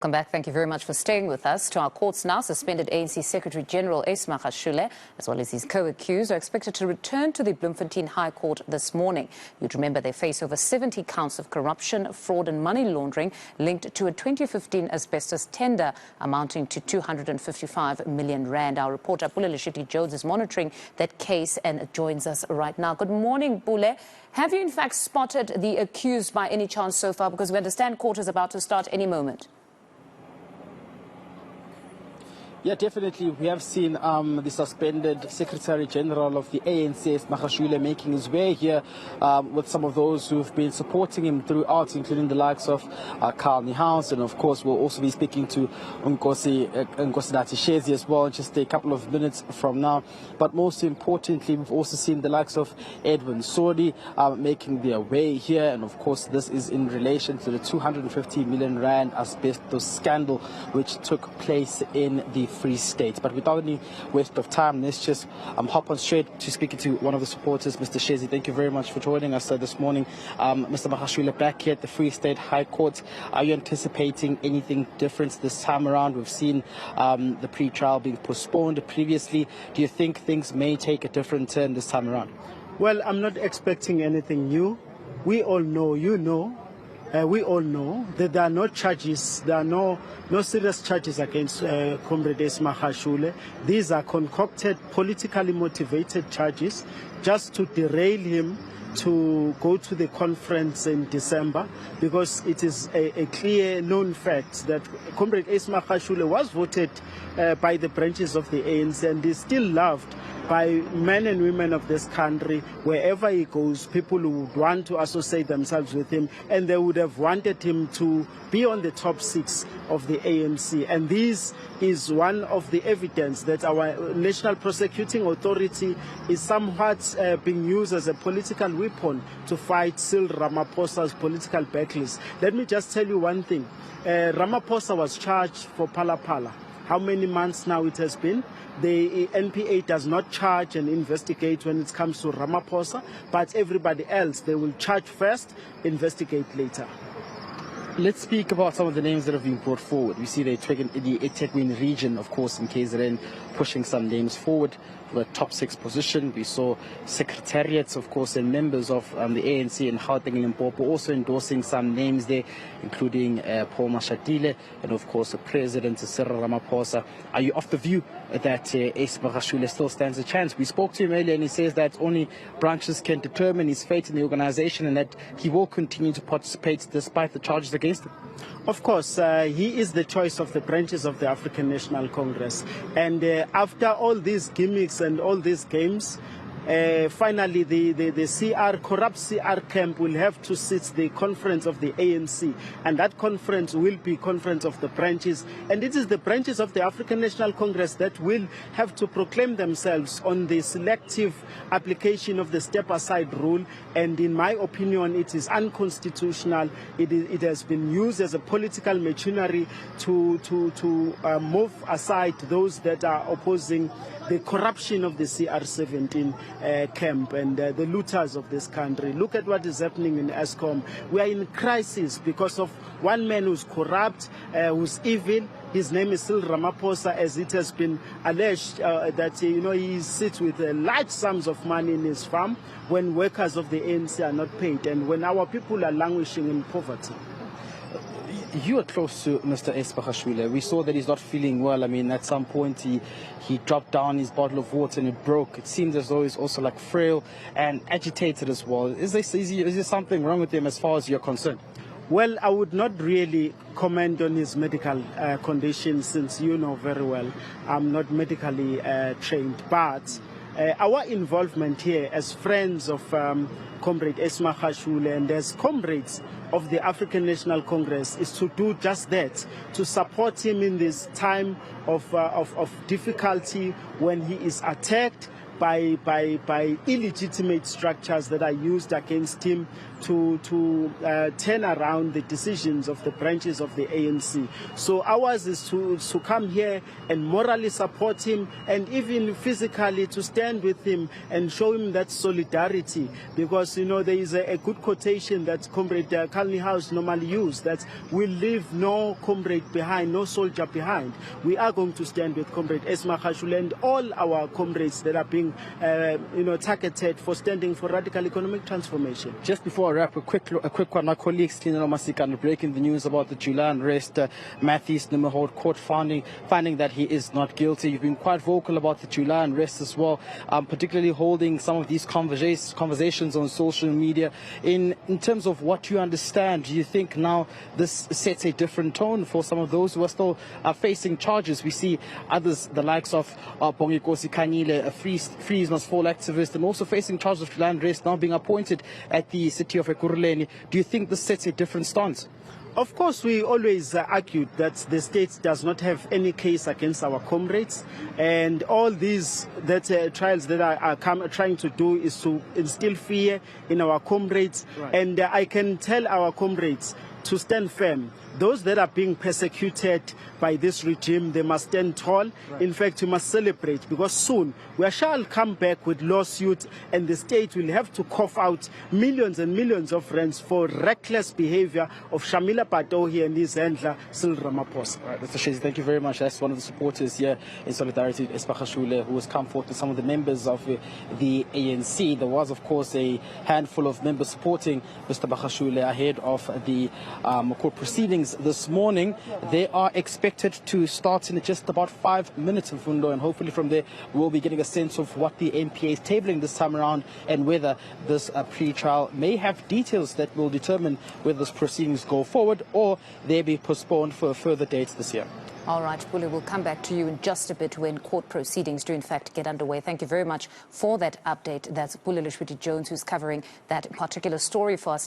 Welcome back. Thank you very much for staying with us. To our courts now, suspended ANC Secretary General Magashule, as well as his co-accused, are expected to return to the Bloemfontein High Court this morning. You'd remember they face over 70 counts of corruption, fraud and money laundering linked to a 2015 asbestos tender amounting to 255 million rand. Our reporter Pule Letshwiti-Jones is monitoring that case and joins us right now. Good morning, Pule. Have you in fact spotted the accused by any chance so far? Because we understand court is about to start any moment. Yeah, definitely. We have seen the suspended Secretary General of the ANC, Magashule, making his way here with some of those who've been supporting him throughout, including the likes of Carl Niehaus, and of course we'll also be speaking to Nkosi Shezi as well in just a couple of minutes from now. But most importantly, we've also seen the likes of Edwin Sodi making their way here, and of course this is in relation to the 250 million rand asbestos scandal which took place in the Free State. But without any waste of time, let's just hop on straight to speaking to one of the supporters, Mr. Shezi. Thank you very much for joining us this morning. Mr. Magashule, back here at the Free State High Court, are you anticipating anything different this time around? We've seen the pre-trial being postponed previously. Do you think things may take a different turn this time around? Well, I'm not expecting anything new. We all know, we all know that there are no charges, there are no serious charges against Comrade Magashule. These are concocted, politically motivated charges just to derail him to go to the conference in December, because it is a clear known fact that Comrade Magashule was voted by the branches of the ANC and is still loved by men and women of this country. Wherever he goes, people would want to associate themselves with him, and they would have wanted him to be on the top 6 of the ANC. And this is one of the evidence that our National Prosecuting Authority is somewhat being used as a political weapon to fight Cyril Ramaphosa's political backlash. Let me just tell you one thing. Ramaphosa was charged for Phala Phala. How many months now it has been? The NPA does not charge and investigate when it comes to Ramaphosa, but everybody else, they will charge first, investigate later. Let's speak about some of the names that have been brought forward. We see the eThekwini region, of course, in KZN, pushing some names forward for the top 6 position. We saw secretariats, of course, and members of the ANC and Gauteng and Limpopo also endorsing some names there, including Paul Mashatile and, of course, the President Cyril Ramaphosa. Are you of the view that Magashule still stands a chance? We spoke to him earlier and he says that only branches can determine his fate in the organization and that he will continue to participate despite the charges against him. Of course, he is the choice of the branches of the African National Congress. And after all these gimmicks and all these games, finally the corrupt CR camp will have to sit the conference of the ANC, and that conference will be conference of the branches, and it is the branches of the African National Congress that will have to proclaim themselves on the selective application of the step-aside rule. And in my opinion, it is unconstitutional. It has been used as a political machinery to move aside those that are opposing the corruption of the CR17 camp and the looters of this country. Look at what is happening in ESCOM. We are in crisis because of one man who's corrupt, who's evil. His name is Cyril Ramaphosa, as it has been alleged that he sits with large sums of money in his farm when workers of the ANC are not paid and when our people are languishing in poverty. You are close to Mr. Magashule. We saw that he's not feeling well. I mean, at some point he dropped down his bottle of water and it broke. It seems as though he's also like frail and agitated as well. Is there something wrong with him as far as you're concerned? Well, I would not really comment on his medical condition, since you know very well I'm not medically trained. But our involvement here as friends of Comrade Magashule and as comrades of the African National Congress is to do just that, to support him in this time of difficulty when he is attacked by illegitimate structures that are used against him, turn around the decisions of the branches of the ANC. So ours is to come here and morally support him, and even physically to stand with him and show him that solidarity. Because, you know, there is a good quotation that Comrade Kalni House normally used, that we leave no comrade behind, no soldier behind. We are going to stand with Comrade S. Magashule and all our comrades that are being targeted for standing for radical economic transformation. Just before I wrap, a quick one. My colleague Stina Masikan breaking the news about the July unrest. Matthews Nimmerhold court finding that he is not guilty. You've been quite vocal about the July unrest as well, particularly holding some of these conversations on social media. In terms of what you understand, do you think now this sets a different tone for some of those who are still facing charges? We see others, the likes of Bongikosi Kanyile, a Freeze Must Fall activist, and also facing charges of July unrest, now being appointed at the city of Ekurhuleni. Do you think this sets a different stance? Of course, we always argued that the state does not have any case against our comrades, and all these trials that are trying to do is to instill fear in our comrades. Right. And I can tell our comrades to stand firm. Those that are being persecuted by this regime, they must stand tall. Right. In fact, we must celebrate, because soon we shall come back with lawsuits, and the state will have to cough out millions and millions of rands for reckless behavior of Shamila Patohi and his handler, Cyril Ramaphosa. Right, Mr. Shezi, thank you very much. That's one of the supporters here in solidarity with Magashule, who has come forth with some of the members of the ANC. There was, of course, a handful of members supporting Mr. Magashule ahead of the court proceedings this morning. They are expected to start in just about 5 minutes, Mfundo, and hopefully from there we'll be getting a sense of what the NPA is tabling this time around, and whether this pre-trial may have details that will determine whether those proceedings go forward or they be postponed for further dates this year. All right, Pule, we'll come back to you in just a bit when court proceedings do in fact get underway. Thank you very much for that update. That's Pule Letshwiti-Jones, who's covering that particular story for us.